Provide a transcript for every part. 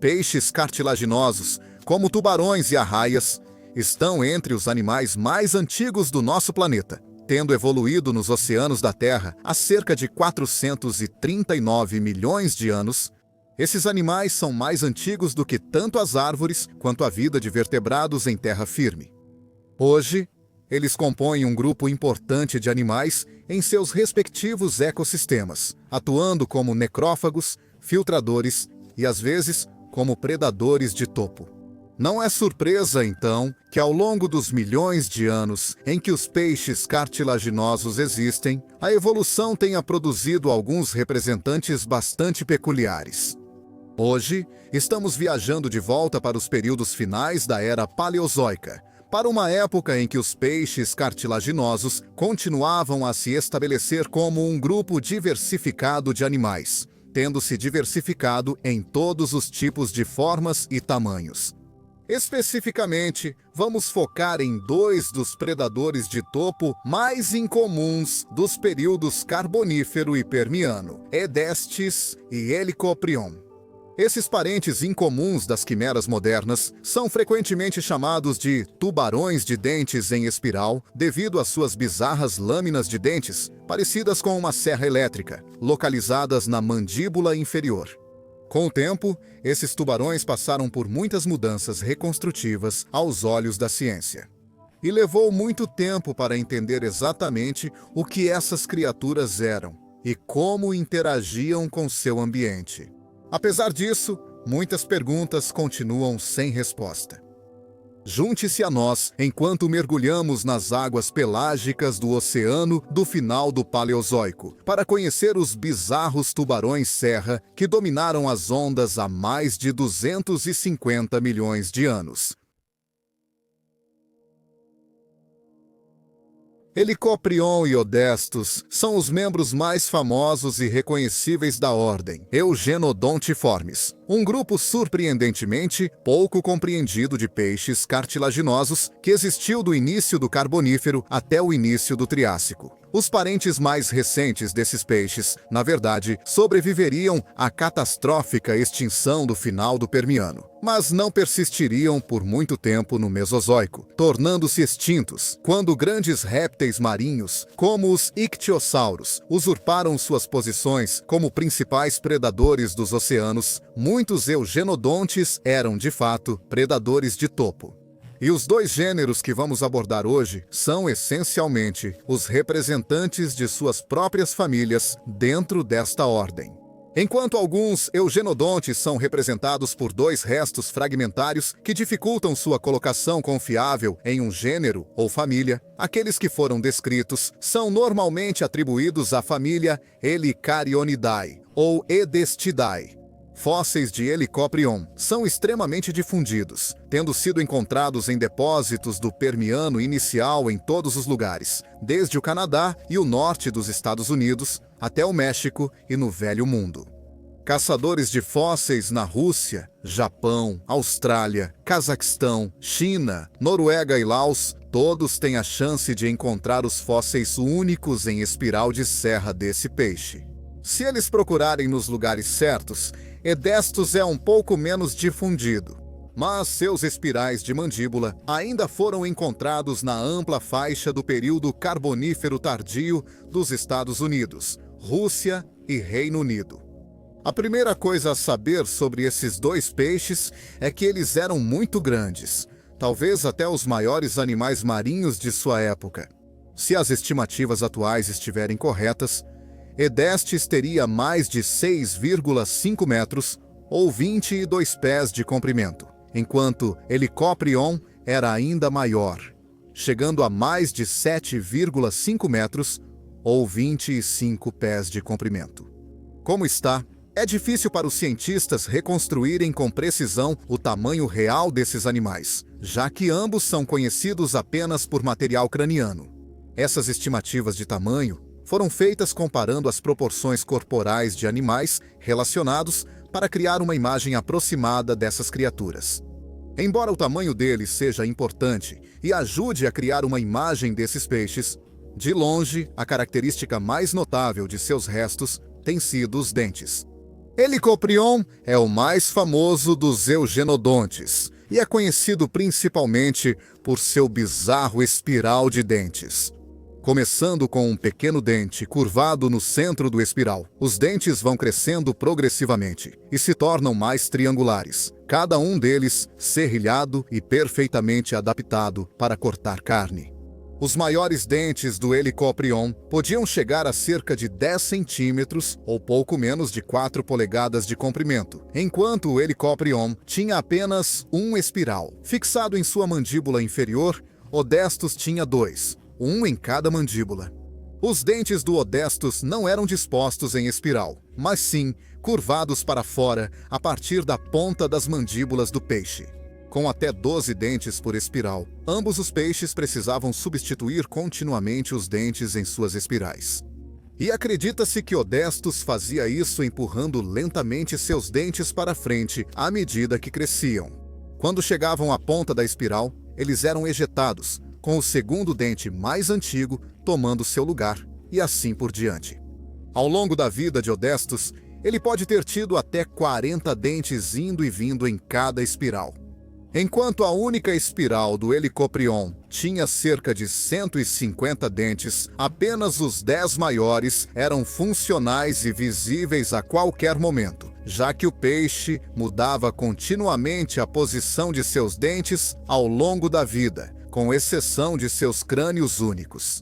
Peixes cartilaginosos, como tubarões e arraias, estão entre os animais mais antigos do nosso planeta, tendo evoluído nos oceanos da Terra há cerca de 439 milhões de anos. Esses animais são mais antigos do que tanto as árvores quanto a vida de vertebrados em terra firme. Hoje, eles compõem um grupo importante de animais em seus respectivos ecossistemas, atuando como necrófagos, filtradores e, às vezes, como predadores de topo. Não é surpresa, então, que ao longo dos milhões de anos em que os peixes cartilaginosos existem, a evolução tenha produzido alguns representantes bastante peculiares. Hoje, estamos viajando de volta para os períodos finais da Era Paleozoica, para uma época em que os peixes cartilaginosos continuavam a se estabelecer como um grupo diversificado de animais, tendo se diversificado em todos os tipos de formas e tamanhos. Especificamente, vamos focar em dois dos predadores de topo mais incomuns dos períodos Carbonífero e Permiano, Edestes e Helicoprion. Esses parentes incomuns das quimeras modernas são frequentemente chamados de tubarões de dentes em espiral devido às suas bizarras lâminas de dentes, parecidas com uma serra elétrica, localizadas na mandíbula inferior. Com o tempo, esses tubarões passaram por muitas mudanças reconstrutivas aos olhos da ciência. E levou muito tempo para entender exatamente o que essas criaturas eram e como interagiam com seu ambiente. Apesar disso, muitas perguntas continuam sem resposta. Junte-se a nós enquanto mergulhamos nas águas pelágicas do oceano do final do Paleozoico, para conhecer os bizarros tubarões-serra que dominaram as ondas há mais de 250 milhões de anos. Helicoprion e Odestus são os membros mais famosos e reconhecíveis da ordem Eugenodontiformes, um grupo surpreendentemente pouco compreendido de peixes cartilaginosos que existiu do início do Carbonífero até o início do Triássico. Os parentes mais recentes desses peixes, na verdade, sobreviveriam à catastrófica extinção do final do Permiano, mas não persistiriam por muito tempo no Mesozoico, tornando-se extintos quando grandes répteis marinhos, como os ictiossauros, usurparam suas posições como principais predadores dos oceanos. Muitos eugenodontes eram, de fato, predadores de topo. E os dois gêneros que vamos abordar hoje são, essencialmente, os representantes de suas próprias famílias dentro desta ordem. Enquanto alguns eugenodontes são representados por dois restos fragmentários que dificultam sua colocação confiável em um gênero ou família, aqueles que foram descritos são normalmente atribuídos à família Helicarionidae ou Edestidae. Fósseis de Helicoprion são extremamente difundidos, tendo sido encontrados em depósitos do Permiano inicial em todos os lugares, desde o Canadá e o norte dos Estados Unidos até o México e no Velho Mundo. Caçadores de fósseis na Rússia, Japão, Austrália, Cazaquistão, China, Noruega e Laos, todos têm a chance de encontrar os fósseis únicos em espiral de serra desse peixe. Se eles procurarem nos lugares certos, Edestus é um pouco menos difundido, mas seus espirais de mandíbula ainda foram encontrados na ampla faixa do período Carbonífero tardio dos Estados Unidos, Rússia e Reino Unido. A primeira coisa a saber sobre esses dois peixes é que eles eram muito grandes, talvez até os maiores animais marinhos de sua época. Se as estimativas atuais estiverem corretas, Edestes teria mais de 6,5 metros ou 22 pés de comprimento, enquanto Helicoprion era ainda maior, chegando a mais de 7,5 metros ou 25 pés de comprimento. Como está, é difícil para os cientistas reconstruírem com precisão o tamanho real desses animais, já que ambos são conhecidos apenas por material craniano. Essas estimativas de tamanho foram feitas comparando as proporções corporais de animais relacionados para criar uma imagem aproximada dessas criaturas. Embora o tamanho deles seja importante e ajude a criar uma imagem desses peixes, de longe, a característica mais notável de seus restos tem sido os dentes. Helicoprion é o mais famoso dos eugenodontes e é conhecido principalmente por seu bizarro espiral de dentes. Começando com um pequeno dente curvado no centro do espiral, os dentes vão crescendo progressivamente e se tornam mais triangulares, cada um deles serrilhado e perfeitamente adaptado para cortar carne. Os maiores dentes do Helicoprion podiam chegar a cerca de 10 centímetros ou pouco menos de 4 polegadas de comprimento, enquanto o Helicoprion tinha apenas um espiral. Fixado em sua mandíbula inferior, Odestus tinha dois, um em cada mandíbula. Os dentes do Odestus não eram dispostos em espiral, mas sim curvados para fora a partir da ponta das mandíbulas do peixe. Com até 12 dentes por espiral, ambos os peixes precisavam substituir continuamente os dentes em suas espirais. E acredita-se que Odestus fazia isso empurrando lentamente seus dentes para frente à medida que cresciam. Quando chegavam à ponta da espiral, eles eram ejetados, com o segundo dente mais antigo tomando seu lugar, e assim por diante. Ao longo da vida de Odestus, ele pode ter tido até 40 dentes indo e vindo em cada espiral. Enquanto a única espiral do Helicoprion tinha cerca de 150 dentes, apenas os 10 maiores eram funcionais e visíveis a qualquer momento, já que o peixe mudava continuamente a posição de seus dentes ao longo da vida, com exceção de seus crânios únicos.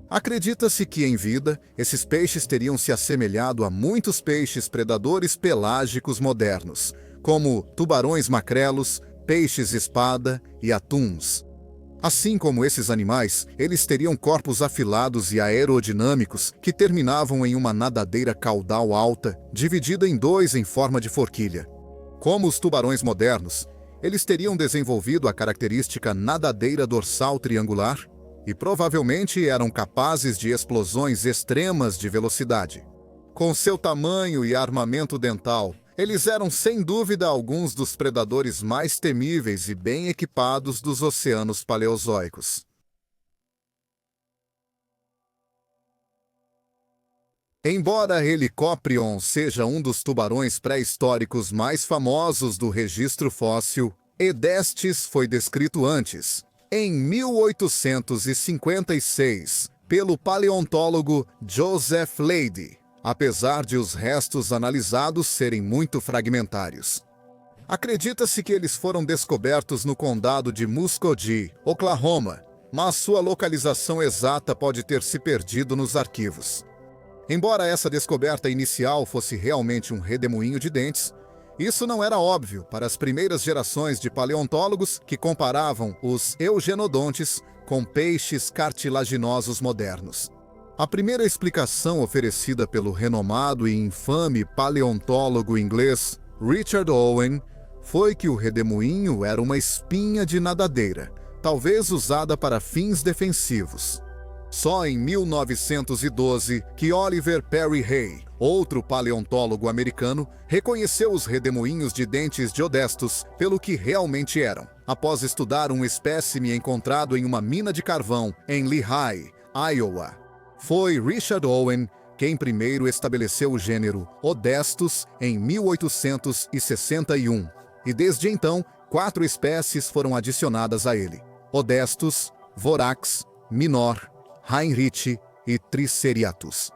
Acredita-se que, em vida, esses peixes teriam se assemelhado a muitos peixes predadores pelágicos modernos, como tubarões macrelos, peixes-espada e atuns. Assim como esses animais, eles teriam corpos afilados e aerodinâmicos que terminavam em uma nadadeira caudal alta, dividida em dois em forma de forquilha. Como os tubarões modernos, eles teriam desenvolvido a característica nadadeira dorsal triangular e provavelmente eram capazes de explosões extremas de velocidade. Com seu tamanho e armamento dental, eles eram sem dúvida alguns dos predadores mais temíveis e bem equipados dos oceanos paleozoicos. Embora Helicoprion seja um dos tubarões pré-históricos mais famosos do registro fóssil, Edestes foi descrito antes, em 1856, pelo paleontólogo Joseph Leidy, apesar de os restos analisados serem muito fragmentários. Acredita-se que eles foram descobertos no condado de Muskogee, Oklahoma, mas sua localização exata pode ter se perdido nos arquivos. Embora essa descoberta inicial fosse realmente um redemoinho de dentes, isso não era óbvio para as primeiras gerações de paleontólogos que comparavam os eugenodontes com peixes cartilaginosos modernos. A primeira explicação oferecida pelo renomado e infame paleontólogo inglês Richard Owen foi que o redemoinho era uma espinha de nadadeira, talvez usada para fins defensivos. Só em 1912 que Oliver Perry Hay, outro paleontólogo americano, reconheceu os redemoinhos de dentes de Odestus pelo que realmente eram, após estudar um espécime encontrado em uma mina de carvão em Lehigh, Iowa. Foi Richard Owen quem primeiro estabeleceu o gênero Odestus em 1861, e desde então 4 espécies foram adicionadas a ele: Odestus, Vorax, Minor, Heinrich e Triceriatus.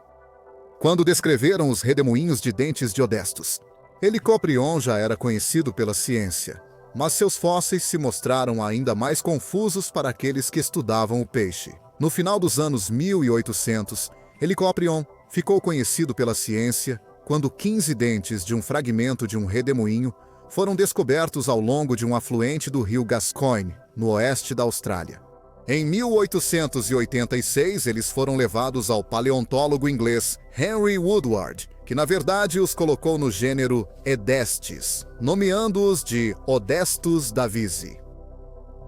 Quando descreveram os redemoinhos de dentes de Odestus, Helicoprion já era conhecido pela ciência, mas seus fósseis se mostraram ainda mais confusos para aqueles que estudavam o peixe. No final dos anos 1800, Helicoprion ficou conhecido pela ciência quando 15 dentes de um fragmento de um redemoinho foram descobertos ao longo de um afluente do rio Gascoyne, no oeste da Austrália. Em 1886, eles foram levados ao paleontólogo inglês Henry Woodward, que na verdade os colocou no gênero Edestes, nomeando-os de Odestus davisi.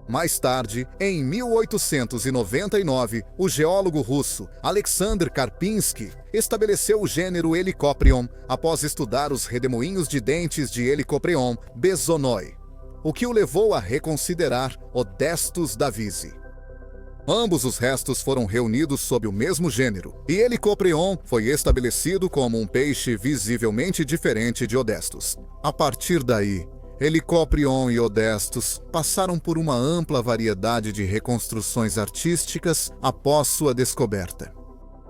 Mais tarde, em 1899, o geólogo russo Alexander Karpinski estabeleceu o gênero Helicoprion após estudar os redemoinhos de dentes de Helicoprion besonoi, o que o levou a reconsiderar Odestus davisi. Ambos os restos foram reunidos sob o mesmo gênero, e Helicoprion foi estabelecido como um peixe visivelmente diferente de Odestus. A partir daí, Helicoprion e Odestus passaram por uma ampla variedade de reconstruções artísticas após sua descoberta.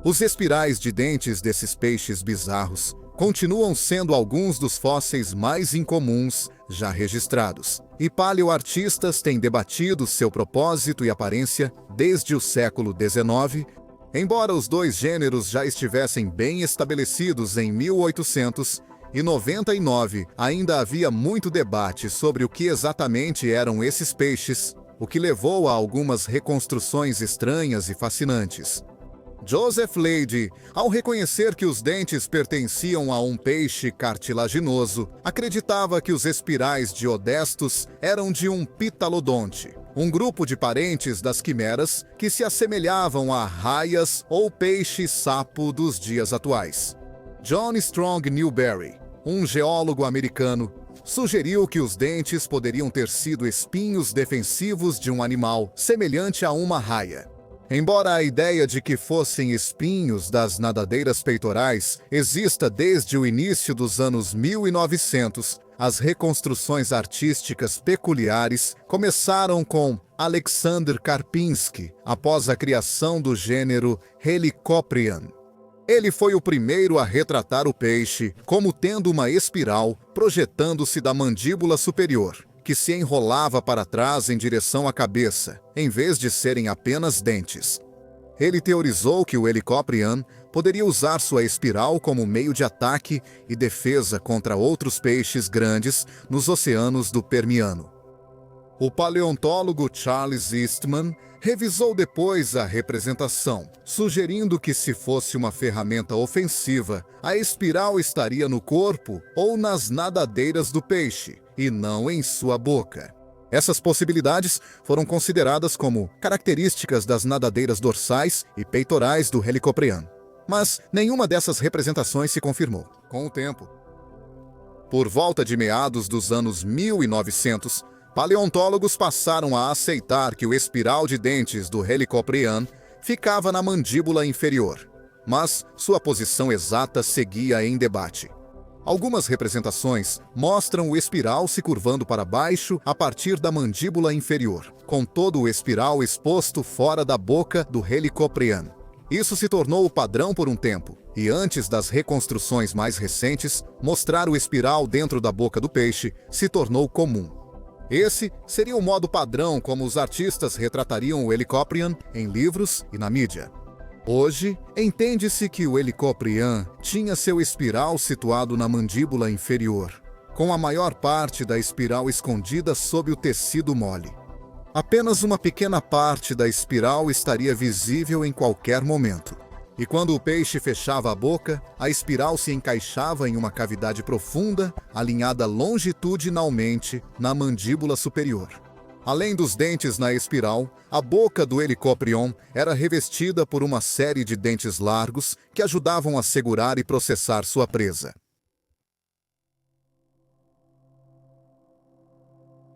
Os espirais de dentes desses peixes bizarros continuam sendo alguns dos fósseis mais incomuns já registrados, e paleoartistas têm debatido seu propósito e aparência desde o século XIX, embora os dois gêneros já estivessem bem estabelecidos em 1899, ainda havia muito debate sobre o que exatamente eram esses peixes, o que levou a algumas reconstruções estranhas e fascinantes. Joseph Leidy, ao reconhecer que os dentes pertenciam a um peixe cartilaginoso, acreditava que os espirais de Odestus eram de um pitalodonte, um grupo de parentes das quimeras que se assemelhavam a raias ou peixe-sapo dos dias atuais. John Strong Newberry, um geólogo americano, sugeriu que os dentes poderiam ter sido espinhos defensivos de um animal semelhante a uma raia. Embora a ideia de que fossem espinhos das nadadeiras peitorais exista desde o início dos anos 1900, as reconstruções artísticas peculiares começaram com Alexander Karpinski, após a criação do gênero Helicoprion. Ele foi o primeiro a retratar o peixe como tendo uma espiral projetando-se da mandíbula superior, que se enrolava para trás em direção à cabeça, em vez de serem apenas dentes. Ele teorizou que o Helicoprion poderia usar sua espiral como meio de ataque e defesa contra outros peixes grandes nos oceanos do Permiano. O paleontólogo Charles Eastman revisou depois a representação, sugerindo que se fosse uma ferramenta ofensiva, a espiral estaria no corpo ou nas nadadeiras do peixe, e não em sua boca. Essas possibilidades foram consideradas como características das nadadeiras dorsais e peitorais do Helicoprion. Mas nenhuma dessas representações se confirmou. Com o tempo, por volta de meados dos anos 1900, paleontólogos passaram a aceitar que o espiral de dentes do Helicoprion ficava na mandíbula inferior, mas sua posição exata seguia em debate. Algumas representações mostram o espiral se curvando para baixo a partir da mandíbula inferior, com todo o espiral exposto fora da boca do Helicoprion. Isso se tornou o padrão por um tempo, e antes das reconstruções mais recentes, mostrar o espiral dentro da boca do peixe se tornou comum. Esse seria o modo padrão como os artistas retratariam o Helicoprion em livros e na mídia. Hoje, entende-se que o Helicoprion tinha seu espiral situado na mandíbula inferior, com a maior parte da espiral escondida sob o tecido mole. Apenas uma pequena parte da espiral estaria visível em qualquer momento. E quando o peixe fechava a boca, a espiral se encaixava em uma cavidade profunda, alinhada longitudinalmente na mandíbula superior. Além dos dentes na espiral, a boca do Helicoprion era revestida por uma série de dentes largos que ajudavam a segurar e processar sua presa.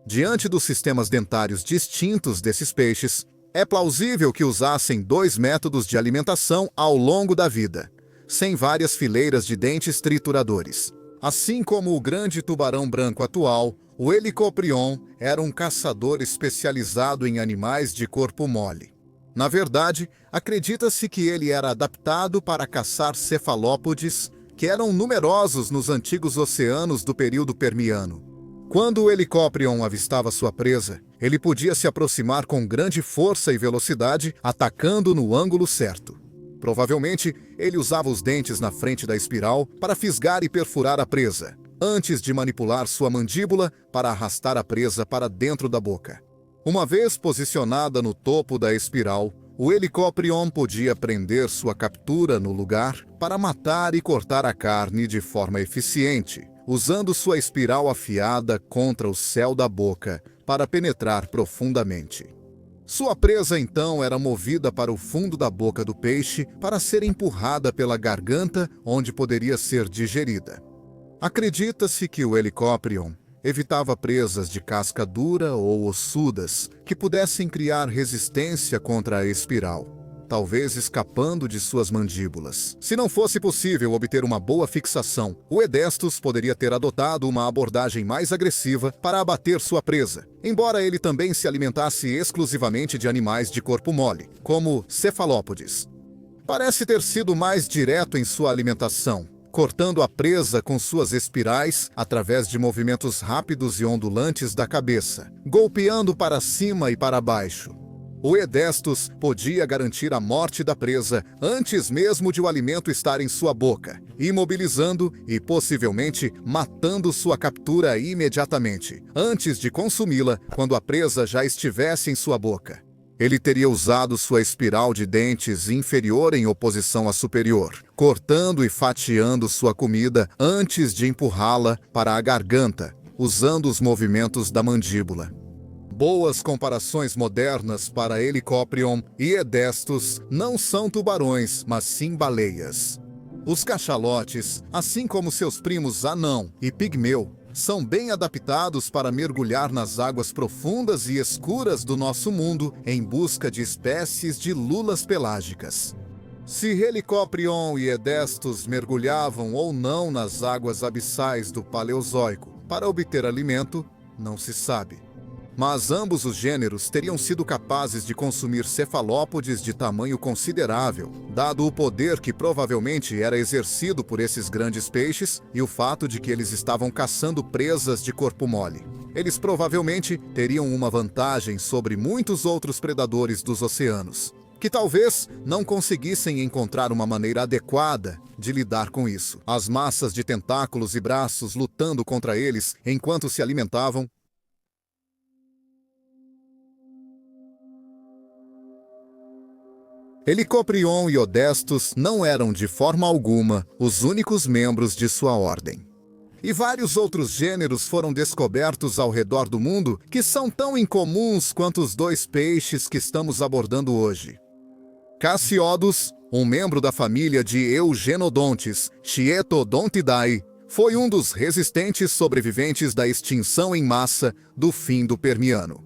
Diante dos sistemas dentários distintos desses peixes, é plausível que usassem dois métodos de alimentação ao longo da vida, sem várias fileiras de dentes trituradores. Assim como o grande tubarão branco atual, o Helicoprion era um caçador especializado em animais de corpo mole. Na verdade, acredita-se que ele era adaptado para caçar cefalópodes, que eram numerosos nos antigos oceanos do período Permiano. Quando o Helicoprion avistava sua presa, ele podia se aproximar com grande força e velocidade, atacando no ângulo certo. Provavelmente, ele usava os dentes na frente da espiral para fisgar e perfurar a presa, antes de manipular sua mandíbula para arrastar a presa para dentro da boca. Uma vez posicionada no topo da espiral, o Helicoprion podia prender sua captura no lugar para matar e cortar a carne de forma eficiente, usando sua espiral afiada contra o céu da boca para penetrar profundamente. Sua presa, então, era movida para o fundo da boca do peixe para ser empurrada pela garganta, onde poderia ser digerida. Acredita-se que o Helicoprion Evitava presas de casca dura ou ossudas que pudessem criar resistência contra a espiral, talvez escapando de suas mandíbulas. Se não fosse possível obter uma boa fixação, o Edestus poderia ter adotado uma abordagem mais agressiva para abater sua presa, embora ele também se alimentasse exclusivamente de animais de corpo mole, como cefalópodes. Parece ter sido mais direto em sua alimentação, cortando a presa com suas espirais através de movimentos rápidos e ondulantes da cabeça, golpeando para cima e para baixo. O Edestus podia garantir a morte da presa antes mesmo de o alimento estar em sua boca, imobilizando e possivelmente matando sua captura imediatamente, antes de consumi-la quando a presa já estivesse em sua boca. Ele teria usado sua espiral de dentes inferior em oposição à superior, cortando e fatiando sua comida antes de empurrá-la para a garganta, usando os movimentos da mandíbula. Boas comparações modernas para Helicoprion e Edestus não são tubarões, mas sim baleias. Os cachalotes, assim como seus primos anão e pigmeu, são bem adaptados para mergulhar nas águas profundas e escuras do nosso mundo em busca de espécies de lulas pelágicas. Se Helicoprion e Edestus mergulhavam ou não nas águas abissais do Paleozoico para obter alimento, não se sabe. Mas ambos os gêneros teriam sido capazes de consumir cefalópodes de tamanho considerável, dado o poder que provavelmente era exercido por esses grandes peixes e o fato de que eles estavam caçando presas de corpo mole. Eles provavelmente teriam uma vantagem sobre muitos outros predadores dos oceanos, que talvez não conseguissem encontrar uma maneira adequada de lidar com isso. As massas de tentáculos e braços lutando contra eles enquanto se alimentavam. Helicoprion e Odestus não eram de forma alguma os únicos membros de sua ordem. E vários outros gêneros foram descobertos ao redor do mundo que são tão incomuns quanto os dois peixes que estamos abordando hoje. Cassiodus, um membro da família de Eugenodontes, Chietodontidae, foi um dos resistentes sobreviventes da extinção em massa do fim do Permiano.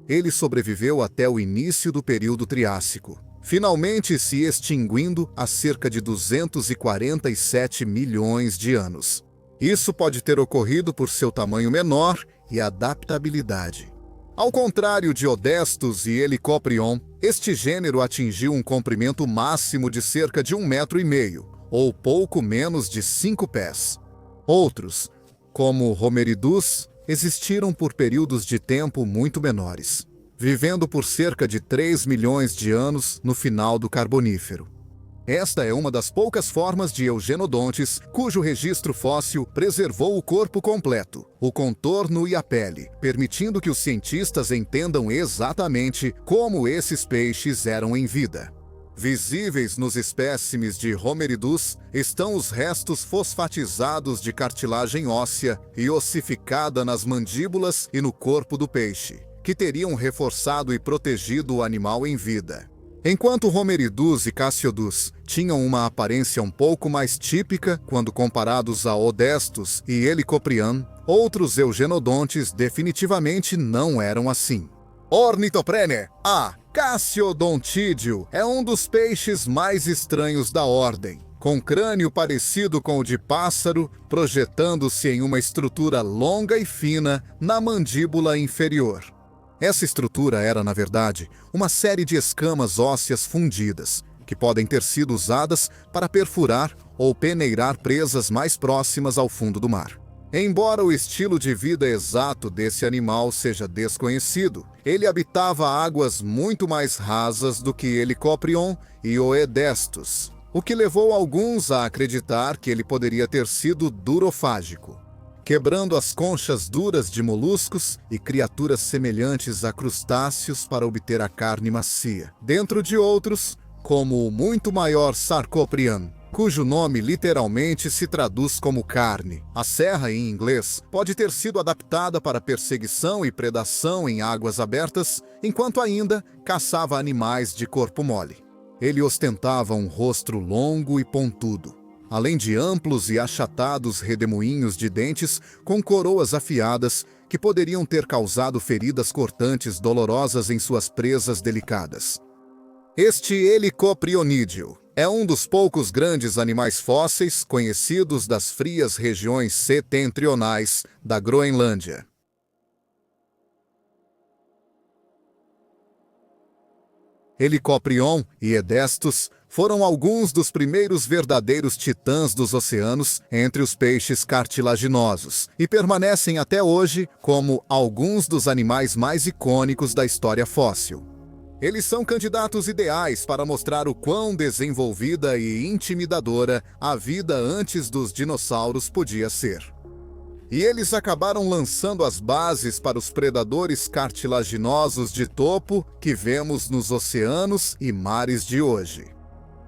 Ele sobreviveu até o início do período Triássico, finalmente se extinguindo há cerca de 247 milhões de anos. Isso pode ter ocorrido por seu tamanho menor e adaptabilidade. Ao contrário de Odestus e Helicoprion, este gênero atingiu um comprimento máximo de cerca de 1,5 metro, ou pouco menos de 5 pés. Outros, como Homeridus, existiram por períodos de tempo muito menores, vivendo por cerca de 3 milhões de anos no final do Carbonífero. Esta é uma das poucas formas de Eugenodontes cujo registro fóssil preservou o corpo completo, o contorno e a pele, permitindo que os cientistas entendam exatamente como esses peixes eram em vida. Visíveis nos espécimes de Homeridus estão os restos fosfatizados de cartilagem óssea e ossificada nas mandíbulas e no corpo do peixe, que teriam reforçado e protegido o animal em vida. Enquanto Homeridus e Cassiodus tinham uma aparência um pouco mais típica quando comparados a Odestus e Helicoprion, outros eugenodontes definitivamente não eram assim. Ornithoprene, a Cassiodontídeo, é um dos peixes mais estranhos da ordem, com crânio parecido com o de pássaro, projetando-se em uma estrutura longa e fina na mandíbula inferior. Essa estrutura era, na verdade, uma série de escamas ósseas fundidas, que podem ter sido usadas para perfurar ou peneirar presas mais próximas ao fundo do mar. Embora o estilo de vida exato desse animal seja desconhecido, ele habitava águas muito mais rasas do que Helicoprion e Oedestus, o que levou alguns a acreditar que ele poderia ter sido durofágico, quebrando as conchas duras de moluscos e criaturas semelhantes a crustáceos para obter a carne macia, dentro de outros, como o muito maior Sarcoprion, cujo nome literalmente se traduz como carne. A serra, em inglês, pode ter sido adaptada para perseguição e predação em águas abertas, enquanto ainda caçava animais de corpo mole. Ele ostentava um rosto longo e pontudo, além de amplos e achatados redemoinhos de dentes com coroas afiadas que poderiam ter causado feridas cortantes dolorosas em suas presas delicadas. Este helicoprionídeo é um dos poucos grandes animais fósseis conhecidos das frias regiões setentrionais da Groenlândia. Helicoprion e Edestus foram alguns dos primeiros verdadeiros titãs dos oceanos entre os peixes cartilaginosos e permanecem até hoje como alguns dos animais mais icônicos da história fóssil. Eles são candidatos ideais para mostrar o quão desenvolvida e intimidadora a vida antes dos dinossauros podia ser. E eles acabaram lançando as bases para os predadores cartilaginosos de topo que vemos nos oceanos e mares de hoje.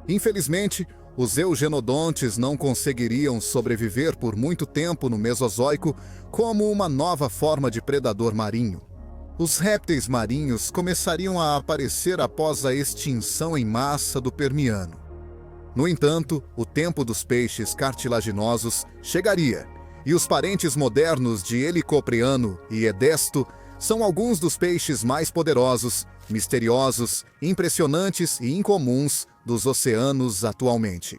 Infelizmente, os eugenodontes não conseguiriam sobreviver por muito tempo no Mesozoico como uma nova forma de predador marinho. Os répteis marinhos começariam a aparecer após a extinção em massa do Permiano. No entanto, o tempo dos peixes cartilaginosos chegaria, e os parentes modernos de Helicopriano e Edesto são alguns dos peixes mais poderosos, misteriosos, impressionantes e incomuns dos oceanos atualmente.